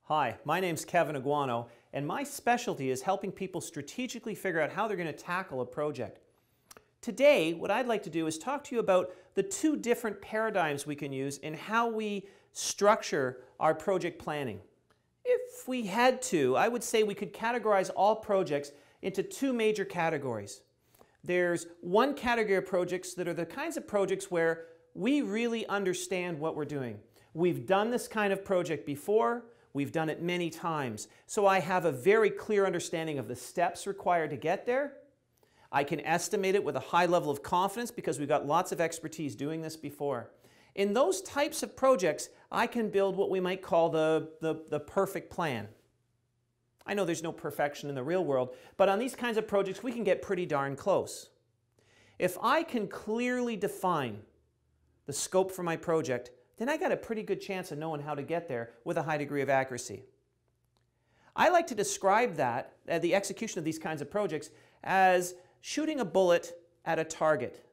Hi, my name's Kevin Aguanno, and my specialty is helping people strategically figure out how they're going to tackle a project. Today, what I'd like to do is talk to you about the two different paradigms we can use in how we structure our project planning. If we had to, I would say we could categorize all projects into two major categories. There's one category of projects that are the kinds of projects where we really understand what we're doing. We've done this kind of project before. We've done it many times. So I have a very clear understanding of the steps required to get there. I can estimate it with a high level of confidence because we've got lots of expertise doing this before. In those types of projects, I can build what we might call the perfect plan. I know there's no perfection in the real world, but on these kinds of projects, we can get pretty darn close. If I can clearly define the scope for my project, then I got a pretty good chance of knowing how to get there with a high degree of accuracy. I like to describe that, the execution of these kinds of projects, as shooting a bullet at a target.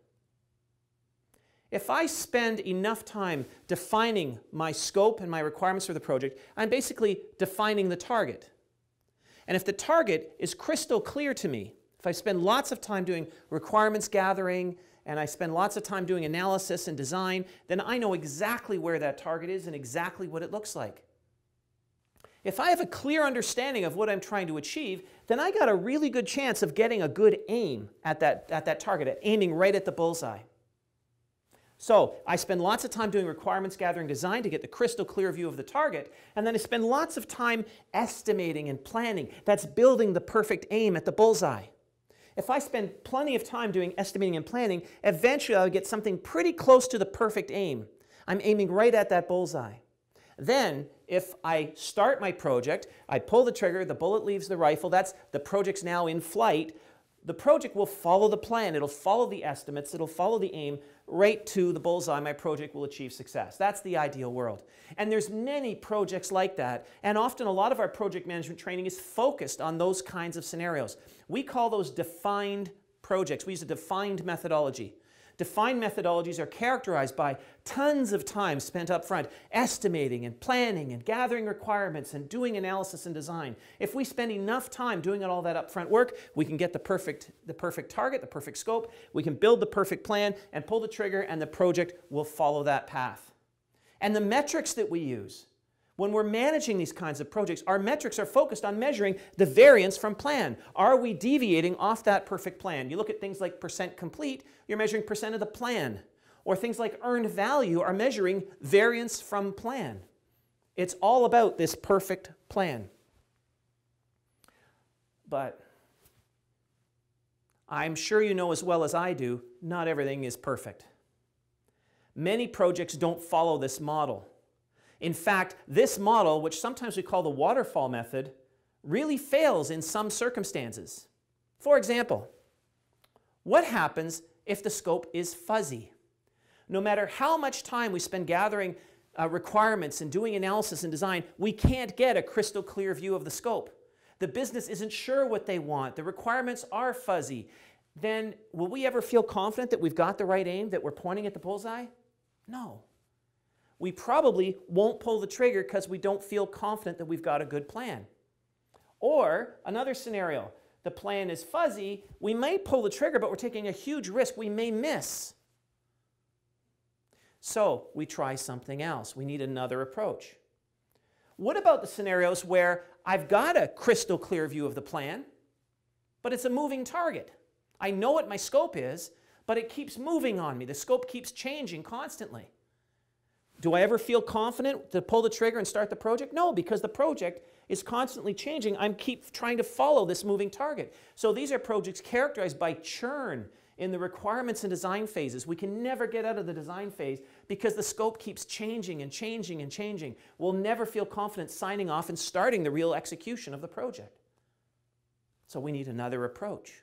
If I spend enough time defining my scope and my requirements for the project, I'm basically defining the target. And if the target is crystal clear to me, if I spend lots of time doing requirements gathering, and I spend lots of time doing analysis and design, then I know exactly where that target is and exactly what it looks like. If I have a clear understanding of what I'm trying to achieve, then I got a really good chance of getting a good aim at that target, at aiming right at the bullseye. So I spend lots of time doing requirements gathering design to get the crystal clear view of the target, and then I spend lots of time estimating and planning. That's building the perfect aim at the bullseye. If I spend plenty of time doing estimating and planning, eventually I'll get something pretty close to the perfect aim. I'm aiming right at that bullseye. Then, if I start my project, I pull the trigger, the bullet leaves the rifle, the project's now in flight, the project will follow the plan, it'll follow the estimates, it'll follow the aim right to the bullseye. My project will achieve success. That's the ideal world. And there's many projects like that, and often a lot of our project management training is focused on those kinds of scenarios. We call those defined projects. We use a defined methodology. Defined methodologies are characterized by tons of time spent up front estimating and planning and gathering requirements and doing analysis and design. If we spend enough time doing all that upfront work, we can get the perfect target, the perfect scope, we can build the perfect plan and pull the trigger, and the project will follow that path. And the metrics that we use when we're managing these kinds of projects, our metrics are focused on measuring the variance from plan. Are we deviating off that perfect plan? You look at things like percent complete, you're measuring percent of the plan. Or things like earned value are measuring variance from plan. It's all about this perfect plan. But I'm sure you know as well as I do, not everything is perfect. Many projects don't follow this model. In fact, this model, which sometimes we call the Waterfall Method, really fails in some circumstances. For example, what happens if the scope is fuzzy? No matter how much time we spend gathering requirements and doing analysis and design, we can't get a crystal clear view of the scope. The business isn't sure what they want. The requirements are fuzzy. Then will we ever feel confident that we've got the right aim, that we're pointing at the bullseye? No. We probably won't pull the trigger because we don't feel confident that we've got a good plan. Or another scenario, the plan is fuzzy, we may pull the trigger, but we're taking a huge risk, we may miss. So we try something else. We need another approach. What about the scenarios where I've got a crystal clear view of the plan, but it's a moving target? I know what my scope is, but it keeps moving on me. The scope keeps changing constantly. Do I ever feel confident to pull the trigger and start the project? No, because the project is constantly changing. I keep trying to follow this moving target. So these are projects characterized by churn in the requirements and design phases. We can never get out of the design phase because the scope keeps changing and changing and changing. We'll never feel confident signing off and starting the real execution of the project. So we need another approach.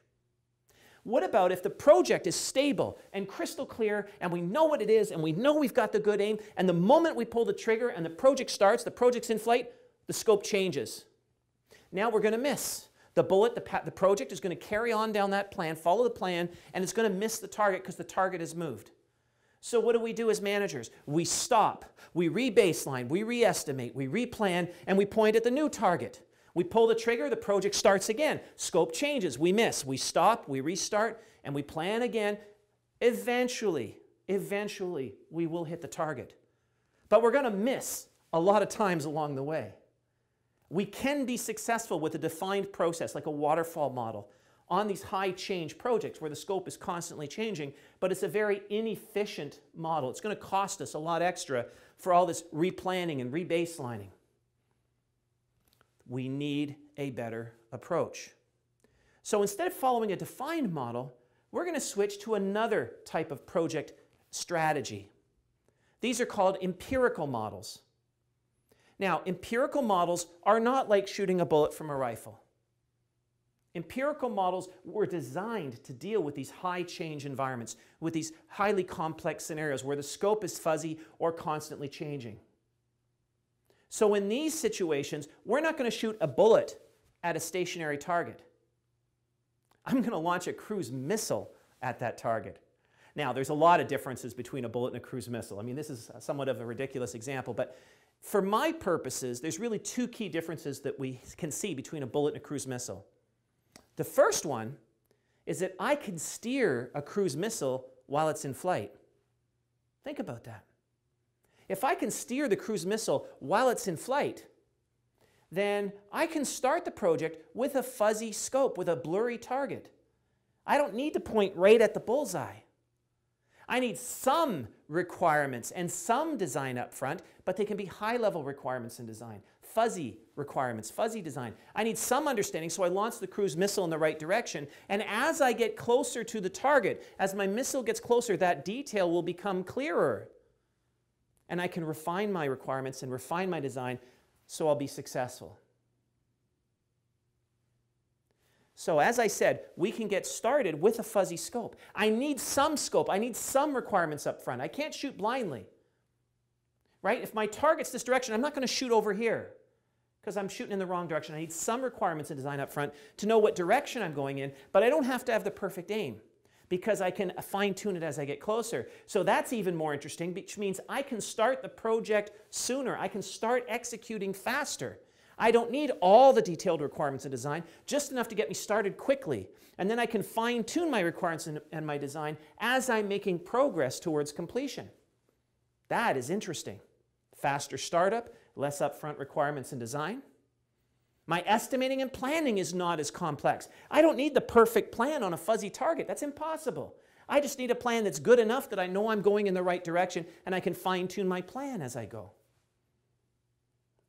What about if the project is stable and crystal clear and we know what it is and we know we've got the good aim, and the moment we pull the trigger and the project starts, the project's in flight, the scope changes. Now we're going to miss. The bullet, the project is going to carry on down that plan, follow the plan, and it's going to miss the target because the target has moved. So what do we do as managers? We stop, we re-baseline, we re-estimate, we replan, and we point at the new target. We pull the trigger, the project starts again. Scope changes, we miss, we stop, we restart, and we plan again. Eventually, we will hit the target. But we're going to miss a lot of times along the way. We can be successful with a defined process like a waterfall model on these high change projects where the scope is constantly changing, but it's a very inefficient model. It's going to cost us a lot extra for all this replanning and rebaselining. We need a better approach. So instead of following a defined model, we're going to switch to another type of project strategy. These are called empirical models. Now, empirical models are not like shooting a bullet from a rifle. Empirical models were designed to deal with these high change environments, with these highly complex scenarios where the scope is fuzzy or constantly changing. So in these situations, we're not going to shoot a bullet at a stationary target. I'm going to launch a cruise missile at that target. Now, there's a lot of differences between a bullet and a cruise missile. I mean, this is somewhat of a ridiculous example, but for my purposes, there's really two key differences that we can see between a bullet and a cruise missile. The first one is that I can steer a cruise missile while it's in flight. Think about that. If I can steer the cruise missile while it's in flight, then I can start the project with a fuzzy scope, with a blurry target. I don't need to point right at the bullseye. I need some requirements and some design up front, but they can be high-level requirements in design, fuzzy requirements, fuzzy design. I need some understanding, so I launch the cruise missile in the right direction, and as I get closer to the target, as my missile gets closer, that detail will become clearer. And I can refine my requirements and refine my design so I'll be successful. So as I said, we can get started with a fuzzy scope. I need some scope. I need some requirements up front. I can't shoot blindly. Right? If my target's this direction, I'm not going to shoot over here because I'm shooting in the wrong direction. I need some requirements in design up front to know what direction I'm going in, but I don't have to have the perfect aim because I can fine-tune it as I get closer. So that's even more interesting, which means I can start the project sooner. I can start executing faster. I don't need all the detailed requirements in design, just enough to get me started quickly. And then I can fine-tune my requirements and my design as I'm making progress towards completion. That is interesting. Faster startup, less upfront requirements in design. My estimating and planning is not as complex. I don't need the perfect plan on a fuzzy target. That's impossible. I just need a plan that's good enough that I know I'm going in the right direction and I can fine-tune my plan as I go.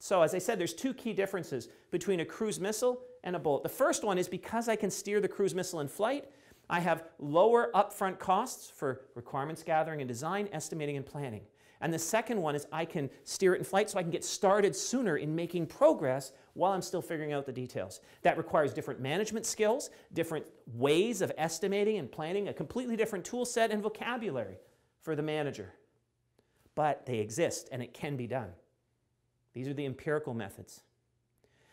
So as I said, there's two key differences between a cruise missile and a bullet. The first one is because I can steer the cruise missile in flight, I have lower upfront costs for requirements gathering and design, estimating and planning. And the second one is I can steer it in flight so I can get started sooner in making progress while I'm still figuring out the details. That requires different management skills, different ways of estimating and planning, a completely different tool set and vocabulary for the manager. But they exist and it can be done. These are the empirical methods.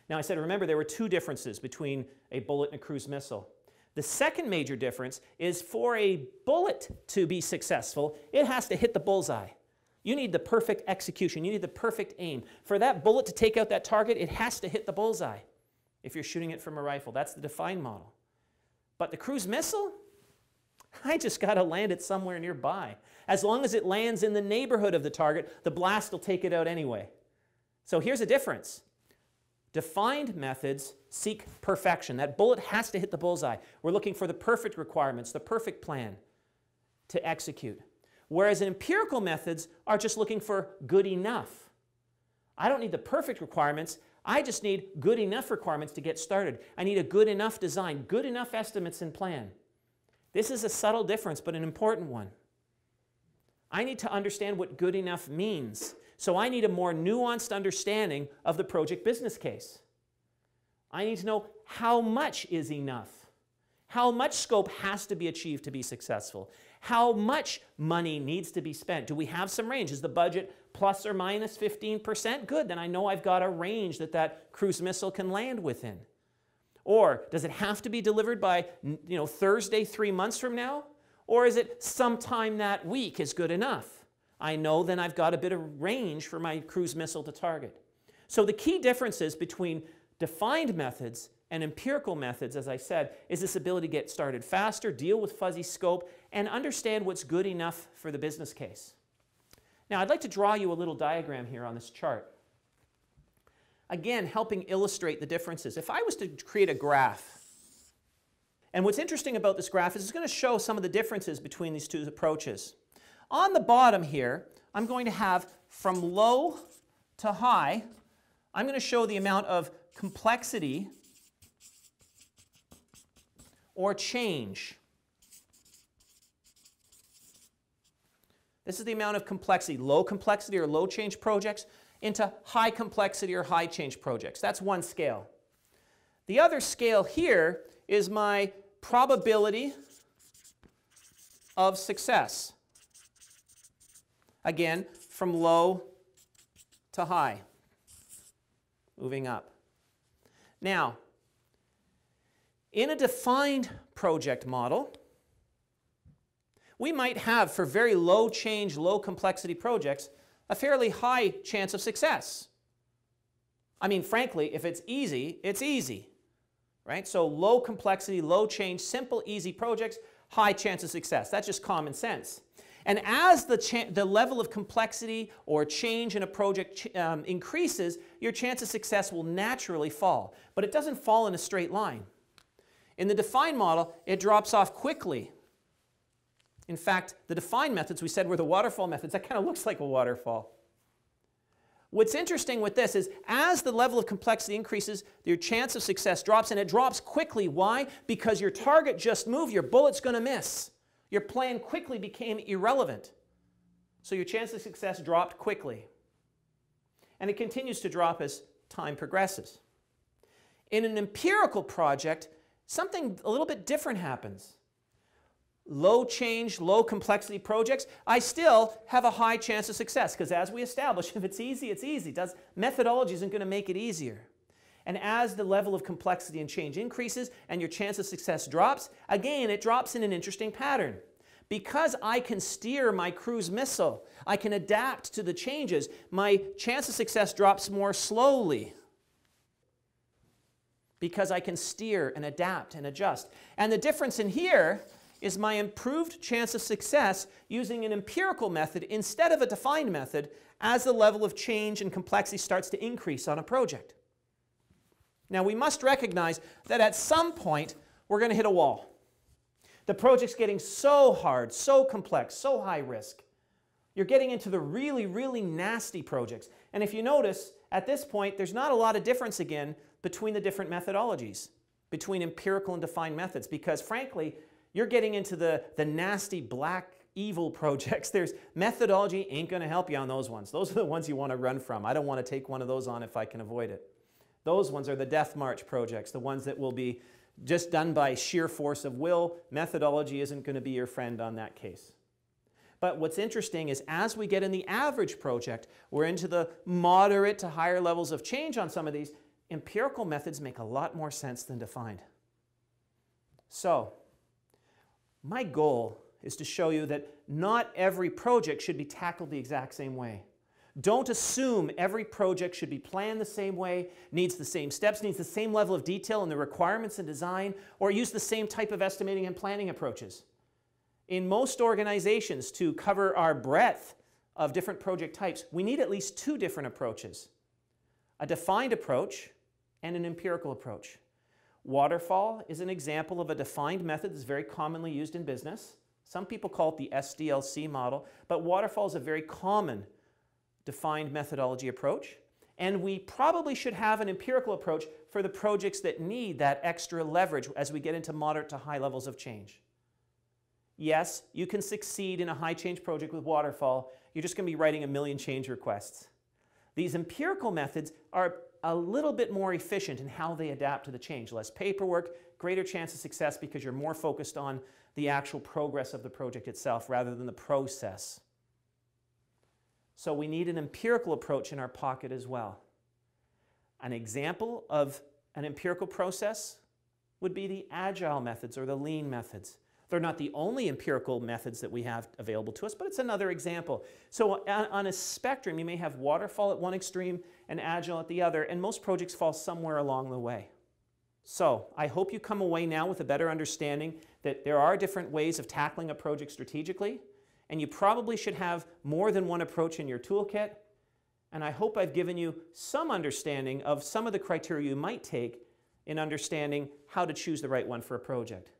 Now I said, remember, there were two differences between a bullet and a cruise missile. The second major difference is for a bullet to be successful, it has to hit the bullseye. You need the perfect execution. You need the perfect aim. For that bullet to take out that target, it has to hit the bullseye if you're shooting it from a rifle. That's the defined model. But the cruise missile, I just got to land it somewhere nearby. As long as it lands in the neighborhood of the target, the blast will take it out anyway. So here's a difference. Defined methods seek perfection. That bullet has to hit the bullseye. We're looking for the perfect requirements, the perfect plan to execute. Whereas empirical methods are just looking for good enough. I don't need the perfect requirements. I just need good enough requirements to get started. I need a good enough design, good enough estimates and plan. This is a subtle difference, but an important one. I need to understand what good enough means. So I need a more nuanced understanding of the project business case. I need to know how much is enough. How much scope has to be achieved to be successful? How much money needs to be spent? Do we have some range? Is the budget plus or minus 15%? Good, then I know I've got a range that that cruise missile can land within. Or does it have to be delivered by Thursday 3 months from now? Or is it sometime that week is good enough? I know then I've got a bit of range for my cruise missile to target. So the key differences between defined methods and empirical methods, as I said, is this ability to get started faster, deal with fuzzy scope, and understand what's good enough for the business case. Now, I'd like to draw you a little diagram here on this chart. Again, helping illustrate the differences. If I was to create a graph, and what's interesting about this graph is it's going to show some of the differences between these two approaches. On the bottom here, I'm going to have from low to high, I'm going to show the amount of complexity or change. This is the amount of complexity, low complexity or low change projects into high complexity or high change projects. That's one scale. The other scale here is my probability of success. Again, from low to high, moving up. Now, in a defined project model, we might have, for very low change, low complexity projects, a fairly high chance of success. I mean, frankly, if it's easy, it's easy, right? So low complexity, low change, simple, easy projects, high chance of success. That's just common sense. And as the level of complexity or change in a project increases, your chance of success will naturally fall. But it doesn't fall in a straight line. In the defined model, it drops off quickly. In fact, the defined methods we said were the waterfall methods. That kind of looks like a waterfall. What's interesting with this is as the level of complexity increases, your chance of success drops, and it drops quickly. Why? Because your target just moved, your bullet's going to miss. Your plan quickly became irrelevant. So your chance of success dropped quickly. And it continues to drop as time progresses. In an empirical project, something a little bit different happens. Low change, low complexity projects, I still have a high chance of success because as we establish, if it's easy, it's easy. Methodology isn't going to make it easier. And as the level of complexity and change increases and your chance of success drops, again, it drops in an interesting pattern. Because I can steer my cruise missile, I can adapt to the changes, my chance of success drops more slowly. Because I can steer and adapt and adjust. And the difference in here is my improved chance of success using an empirical method instead of a defined method as the level of change and complexity starts to increase on a project. Now, we must recognize that at some point, we're going to hit a wall. The project's getting so hard, so complex, so high risk. You're getting into the really, really nasty projects. And if you notice, at this point, there's not a lot of difference again between the different methodologies, between empirical and defined methods, because frankly, you're getting into the nasty, black, evil projects. There's methodology ain't going to help you on those ones. Those are the ones you want to run from. I don't want to take one of those on if I can avoid it. Those ones are the death march projects, the ones that will be just done by sheer force of will. Methodology isn't going to be your friend on that case. But what's interesting is as we get in the average project, we're into the moderate to higher levels of change on some of these. Empirical methods make a lot more sense than defined. So, my goal is to show you that not every project should be tackled the exact same way. Don't assume every project should be planned the same way, needs the same steps, needs the same level of detail in the requirements and design, or use the same type of estimating and planning approaches. In most organizations, to cover our breadth of different project types, we need at least two different approaches. A defined approach and an empirical approach. Waterfall is an example of a defined method that's very commonly used in business. Some people call it the SDLC model, but waterfall is a very common defined methodology approach. And we probably should have an empirical approach for the projects that need that extra leverage as we get into moderate to high levels of change. Yes, you can succeed in a high change project with waterfall. You're just going to be writing a million change requests. These empirical methods are a little bit more efficient in how they adapt to the change. Less paperwork, greater chance of success because you're more focused on the actual progress of the project itself rather than the process. So we need an empirical approach in our pocket as well. An example of an empirical process would be the agile methods or the lean methods. They're not the only empirical methods that we have available to us, but it's another example. So on a spectrum, you may have waterfall at one extreme and agile at the other, and most projects fall somewhere along the way. So I hope you come away now with a better understanding that there are different ways of tackling a project strategically, and you probably should have more than one approach in your toolkit. And I hope I've given you some understanding of some of the criteria you might take in understanding how to choose the right one for a project.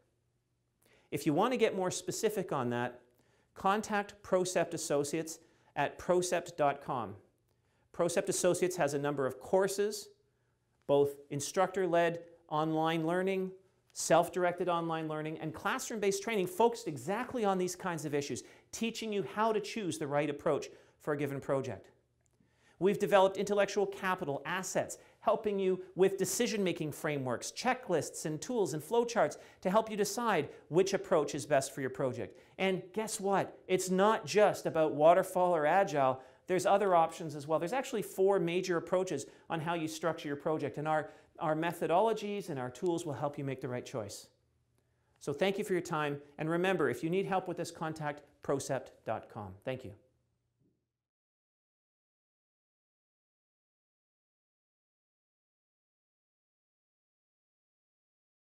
If you want to get more specific on that, contact Procept Associates at procept.com. Procept Associates has a number of courses, both instructor-led online learning, self-directed online learning, and classroom-based training focused exactly on these kinds of issues, teaching you how to choose the right approach for a given project. We've developed intellectual capital assets, helping you with decision-making frameworks, checklists, and tools and flowcharts to help you decide which approach is best for your project. And guess what? It's not just about waterfall or agile. There's other options as well. There's actually 4 major approaches on how you structure your project, and our methodologies and our tools will help you make the right choice. So thank you for your time, and remember, if you need help with this, contact procept.com. Thank you.